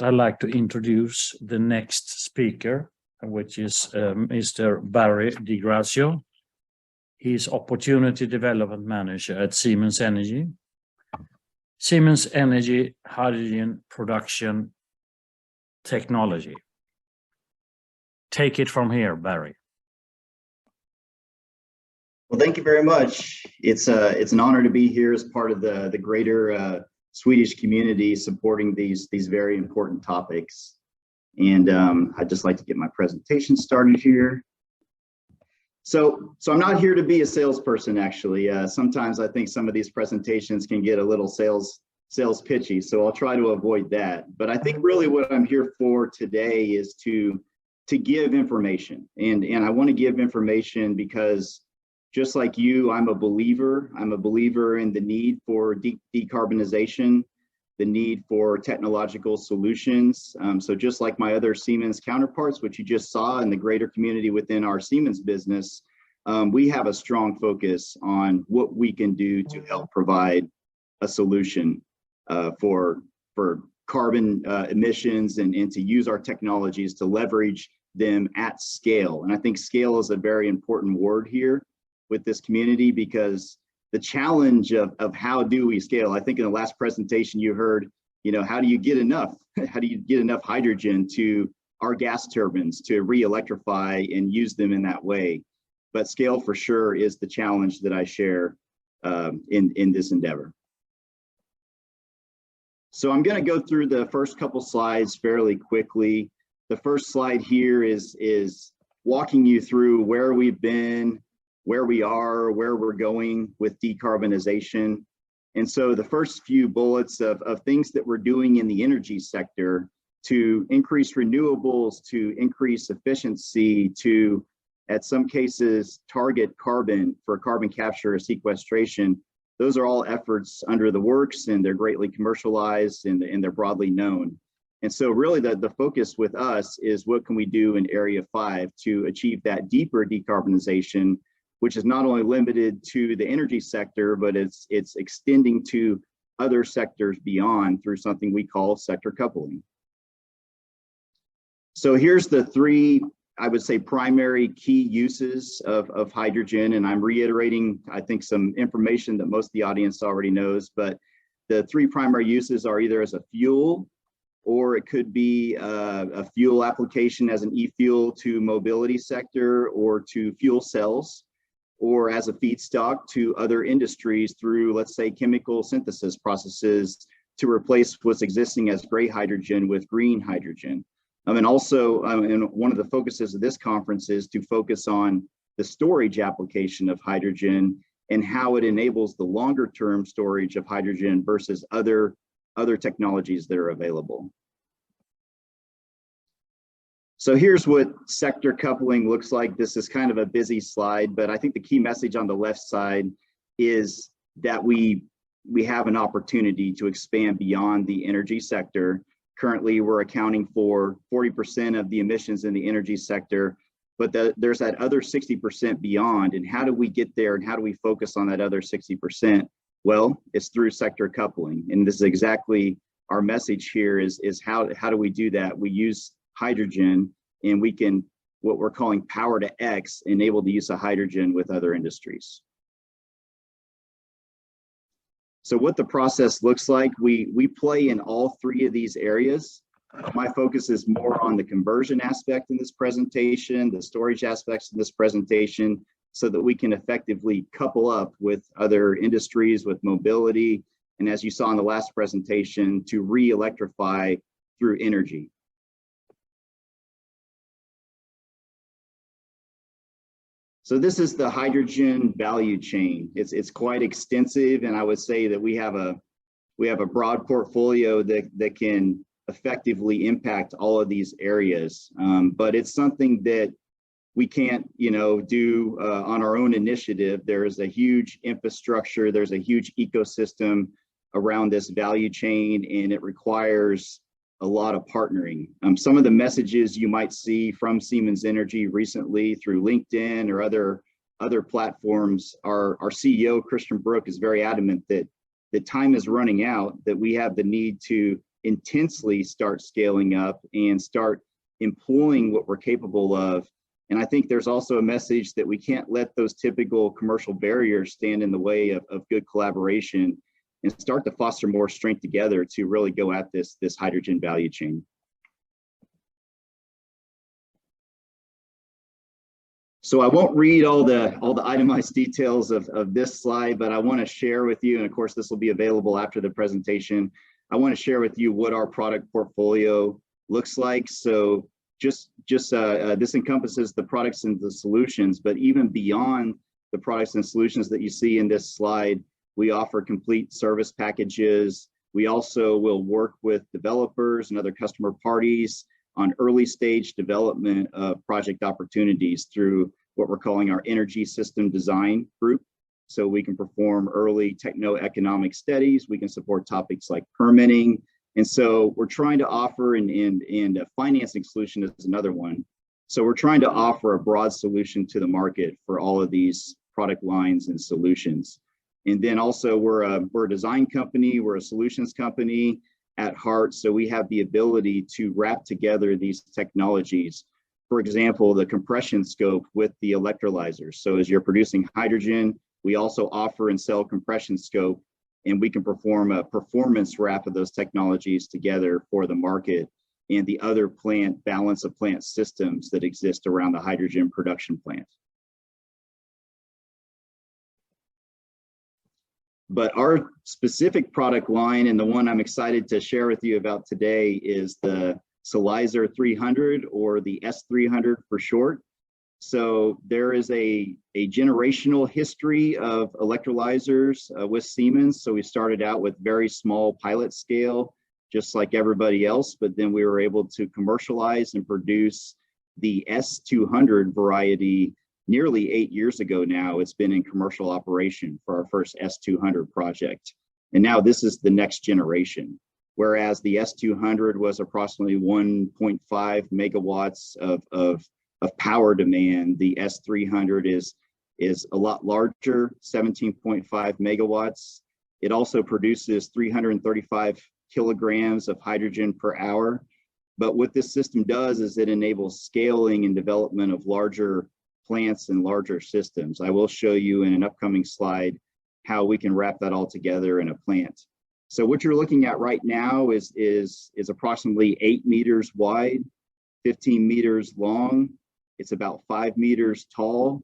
I'd like to introduce the next speaker, which is Mr. Barry DeGrazio. He's Opportunity Development Manager at Siemens Energy. Siemens Energy Hydrogen Production Technology. Take it from here, Barry. Well, thank you very much. It's an honor to be here as part of the greater Swedish community supporting these very important topics. And I'd just like to get my presentation started here. So I'm not here to be a salesperson, actually. Sometimes I think some of these presentations can get a little sales pitchy, so I'll try to avoid that. But I think really what I'm here for today is to give information. And I want to give information because just like you, I'm a believer. I'm a believer in the need for decarbonization, the need for technological solutions. So just like my other Siemens counterparts, which you just saw in the greater community within our Siemens business, we have a strong focus on what we can do to help provide a solution for carbon emissions and to use our technologies to leverage them at scale. And I think scale is a very important word here with this community, because the challenge of how do we scale? I think in the last presentation you heard, how do you get enough? How do you get enough hydrogen to our gas turbines to re-electrify and use them in that way? But scale for sure is the challenge that I share in this endeavor. So I'm going to go through the first couple slides fairly quickly. The first slide here is walking you through where we've been, where we are, where we're going with decarbonization. And so the first few bullets of things that we're doing in the energy sector to increase renewables, to increase efficiency, to, at some cases, target carbon for carbon capture or sequestration, those are all efforts under the works, and they're greatly commercialized and they're broadly known. And so really the focus with us is what can we do in Area 5 to achieve that deeper decarbonization, which is not only limited to the energy sector, but it's extending to other sectors beyond through something we call sector coupling. So here's the three, I would say, primary key uses of hydrogen. And I'm reiterating, I think, some information that most of the audience already knows, but the three primary uses are either as a fuel, or it could be a fuel application as an e-fuel to mobility sector or to fuel cells, or as a feedstock to other industries through, let's say, chemical synthesis processes to replace what's existing as gray hydrogen with green hydrogen. And also, and one of the focuses of this conference is to focus on the storage application of hydrogen and how it enables the longer term storage of hydrogen versus other technologies that are available. So here's what sector coupling looks like. This is kind of a busy slide, but I think the key message on the left side is that we have an opportunity to expand beyond the energy sector. Currently, we're accounting for 40% of the emissions in the energy sector, but there's that other 60% beyond. And how do we get there, and how do we focus on that other 60%? Well, it's through sector coupling. And this is exactly our message here is how do we do that? We use hydrogen, and we can, what we're calling power to X, enable the use of hydrogen with other industries. So what the process looks like, we play in all three of these areas. My focus is more on the conversion aspect in this presentation, the storage aspects in this presentation, so that we can effectively couple up with other industries, with mobility, and as you saw in the last presentation, to re-electrify through energy. So this is the hydrogen value chain. It's quite extensive, and I would say that we have a broad portfolio that can effectively impact all of these areas. But it's something that we can't, do on our own initiative. There is a huge infrastructure, there's a huge ecosystem around this value chain, and it requires a lot of partnering. Some of the messages you might see from Siemens Energy recently through LinkedIn or other platforms, our CEO, Christian Brook, is very adamant that the time is running out, that we have the need to intensely start scaling up and start employing what we're capable of. And I think there's also a message that we can't let those typical commercial barriers stand in the way of good collaboration and start to foster more strength together to really go at this hydrogen value chain. So I won't read all the itemized details of this slide, but I want to share with you, and of course this will be available after the presentation. I want to share with you what our product portfolio looks like. So this encompasses the products and the solutions, but even beyond the products and solutions that you see in this slide, we offer complete service packages. We also will work with developers and other customer parties on early stage development of project opportunities through what we're calling our energy system design group. So we can perform early techno-economic studies. We can support topics like permitting. And so we're trying to offer, and a financing solution is another one. So we're trying to offer a broad solution to the market for all of these product lines and solutions. And then also we're a design company, we're a solutions company at heart. So we have the ability to wrap together these technologies. For example, the compression scope with the electrolyzers. So as you're producing hydrogen, we also offer and sell compression scope, and we can perform a performance wrap of those technologies together for the market and the other plant balance of plant systems that exist around the hydrogen production plant. But our specific product line, and the one I'm excited to share with you about today, is the Silyzer 300, or the S300 for short. So there is a generational history of electrolyzers with Siemens. So we started out with very small pilot scale, just like everybody else, but then we were able to commercialize and produce the S200 variety nearly 8 years ago now. It's been in commercial operation for our first S200 project. And now this is the next generation. Whereas the S200 was approximately 1.5 megawatts of power demand, the S300 is a lot larger, 17.5 megawatts. It also produces 335 kilograms of hydrogen per hour. But what this system does is it enables scaling and development of larger plants and larger systems. I will show you in an upcoming slide how we can wrap that all together in a plant. So what you're looking at right now is approximately 8 meters wide, 15 meters long. It's about 5 meters tall,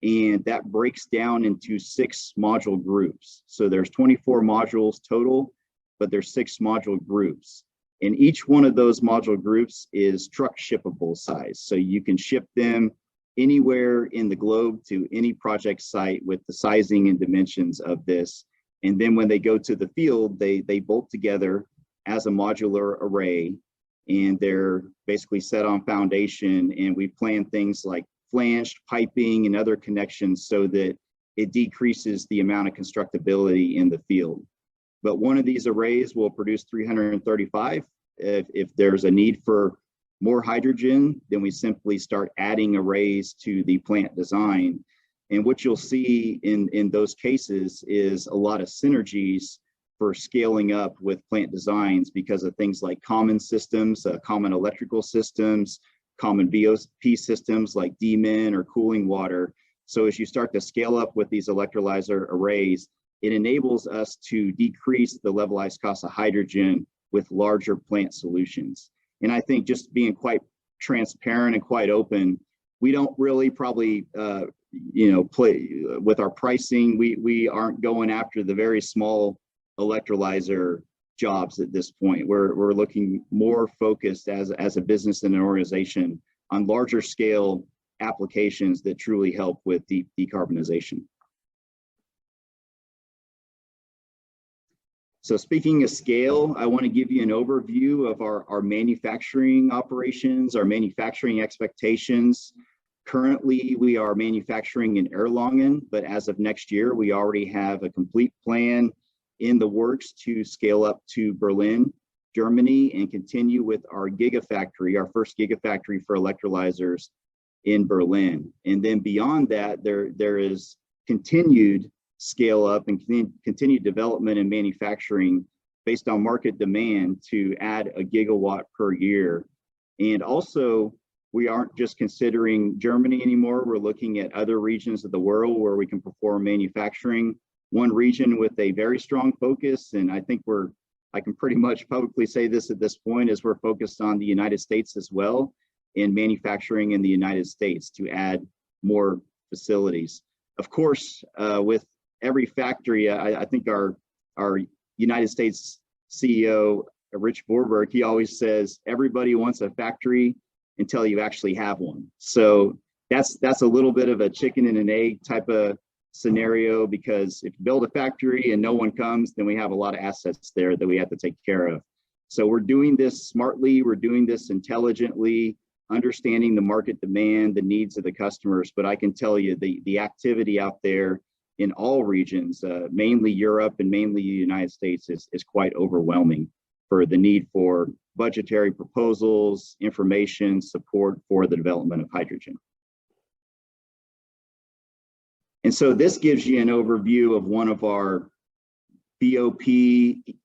and that breaks down into 6 module groups. So there's 24 modules total, but there's 6 module groups. And each one of those module groups is truck shippable size. So you can ship them anywhere in the globe to any project site with the sizing and dimensions of this. And then when they go to the field, they bolt together as a modular array, and they're basically set on foundation. And we plan things like flanged piping and other connections so that it decreases the amount of constructability in the field. But one of these arrays will produce 335. If there's a need for more hydrogen, then we simply start adding arrays to the plant design. And what you'll see in those cases is a lot of synergies for scaling up with plant designs because of things like common systems, common electrical systems, common BOP systems like DMIN or cooling water. So as you start to scale up with these electrolyzer arrays, it enables us to decrease the levelized cost of hydrogen with larger plant solutions. And I think just being quite transparent and quite open, we don't really probably play with our pricing. We aren't going after the very small electrolyzer jobs at this point. We're looking more focused as a business and an organization on larger scale applications that truly help with decarbonization. So speaking of scale, I want to give you an overview of our manufacturing operations, our manufacturing expectations. Currently, we are manufacturing in Erlangen, but as of next year, we already have a complete plan in the works to scale up to Berlin, Germany, and continue with our gigafactory, our first gigafactory for electrolyzers in Berlin. And then beyond that, there is continued scale up and continued development and manufacturing based on market demand to add a gigawatt per year. And also, we aren't just considering Germany anymore. We're looking at other regions of the world where we can perform manufacturing. One region with a very strong focus, and I think I can pretty much publicly say this at this point, is we're focused on the United States as well, in manufacturing in the United States to add more facilities. Of course, with every factory, I think our United States CEO, Rich Borberg, he always says, everybody wants a factory until you actually have one. So that's a little bit of a chicken and an egg type of scenario, because if you build a factory and no one comes, then we have a lot of assets there that we have to take care of. So we're doing this smartly, we're doing this intelligently, understanding the market demand, the needs of the customers. But I can tell you the activity out there in all regions, mainly Europe and mainly the United States, is quite overwhelming for the need for budgetary proposals, information, support for the development of hydrogen. And so this gives you an overview of one of our BOP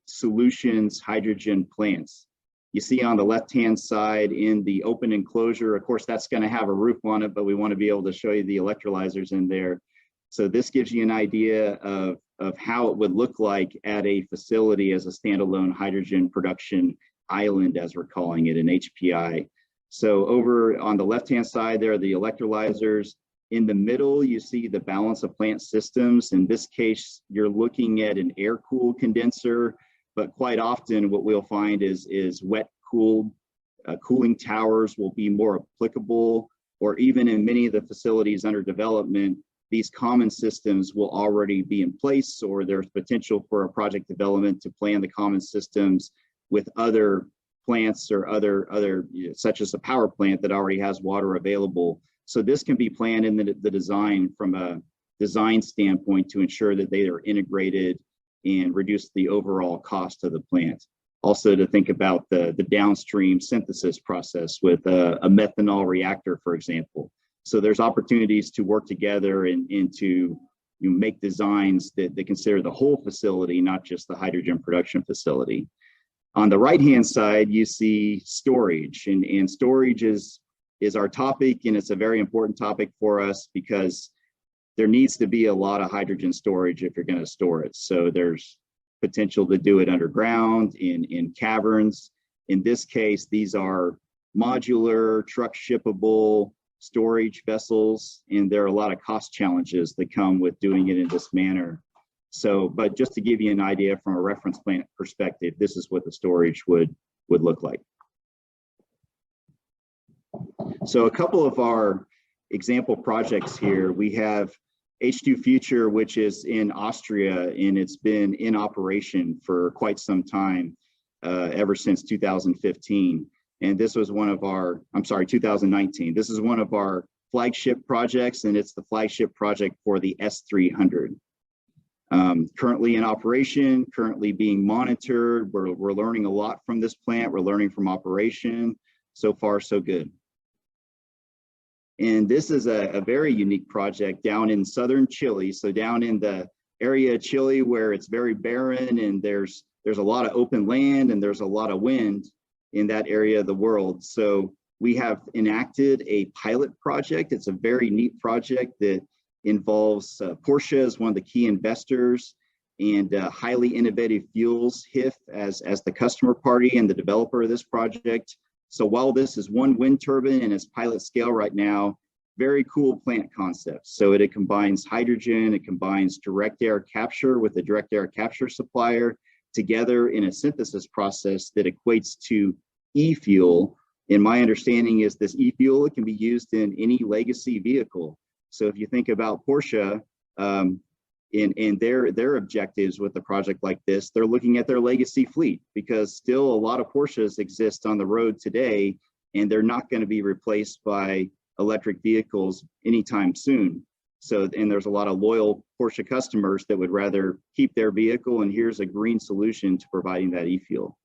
solutions hydrogen plants. You see on the left-hand side in the open enclosure, of course, that's going to have a roof on it, but we want to be able to show you the electrolyzers in there. So this gives you an idea of how it would look like at a facility as a standalone hydrogen production island, as we're calling it, an HPI. So over on the left-hand side, there are the electrolyzers. In the middle, you see the balance of plant systems. In this case, you're looking at an air-cooled condenser, but quite often what we'll find is wet-cooled cooling towers will be more applicable, or even in many of the facilities under development, these common systems will already be in place, or there's potential for a project development to plan the common systems with other plants or other such as a power plant that already has water available. So this can be planned in the design from a design standpoint to ensure that they are integrated and reduce the overall cost of the plant. Also to think about the downstream synthesis process with a methanol reactor, for example. So there's opportunities to work together and to make designs that consider the whole facility, not just the hydrogen production facility. On the right-hand side, you see storage, and storage is our topic, and it's a very important topic for us because there needs to be a lot of hydrogen storage if you're going to store it. So there's potential to do it underground, in caverns. In this case, these are modular, truck shippable storage vessels, and there are a lot of cost challenges that come with doing it in this manner. So, but just to give you an idea from a reference plant perspective, this is what the storage would look like. So a couple of our example projects here, we have H2 Future, which is in Austria, and it's been in operation for quite some time, ever since 2015. And this was one of our, 2019. This is one of our flagship projects, and it's the flagship project for the S300. Currently in operation, currently being monitored. We're learning a lot from this plant. We're learning from operation. So far, so good. And this is a very unique project down in southern Chile. So down in the area of Chile where it's very barren and there's a lot of open land and there's a lot of wind in that area of the world. So we have enacted a pilot project. It's a very neat project that involves Porsche as one of the key investors, and Highly Innovative Fuels, HIF, as the customer party and the developer of this project. So while this is one wind turbine and it's pilot scale right now, very cool plant concept. So it combines hydrogen, it combines direct air capture with a direct air capture supplier together in a synthesis process that equates to e-fuel. And my understanding is this e-fuel, it can be used in any legacy vehicle. So if you think about Porsche, in their objectives with a project like this, they're looking at their legacy fleet, because still a lot of Porsches exist on the road today, and they're not going to be replaced by electric vehicles anytime soon. So, and there's a lot of loyal Porsche customers that would rather keep their vehicle, and here's a green solution to providing that e-fuel.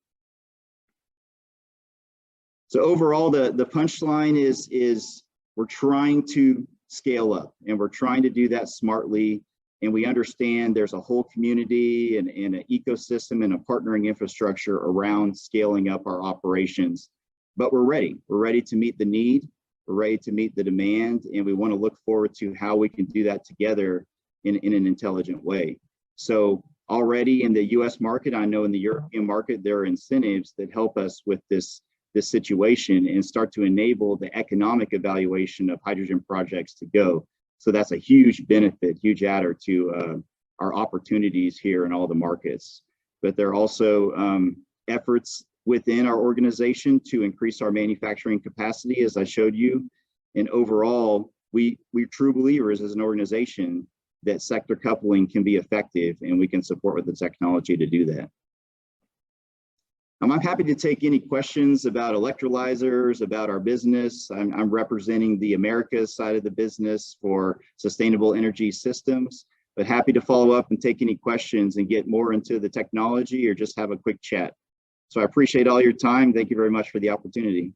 So overall, the punchline is we're trying to scale up, and we're trying to do that smartly. and we understand there's a whole community and an ecosystem and a partnering infrastructure around scaling up our operations. But we're ready. We're ready to meet the need. We're ready to meet the demand, and we want to look forward to how we can do that together in an intelligent way. So already in the US market, I know in the European market, there are incentives that help us with this situation and start to enable the economic evaluation of hydrogen projects to go. So that's a huge benefit, huge adder to our opportunities here in all the markets. But there are also efforts within our organization to increase our manufacturing capacity, as I showed you. And overall, we're true believers as an organization that sector coupling can be effective, and we can support with the technology to do that. I'm happy to take any questions about electrolyzers, about our business. I'm representing the Americas side of the business for sustainable energy systems, but happy to follow up and take any questions and get more into the technology or just have a quick chat. So I appreciate all your time. Thank you very much for the opportunity.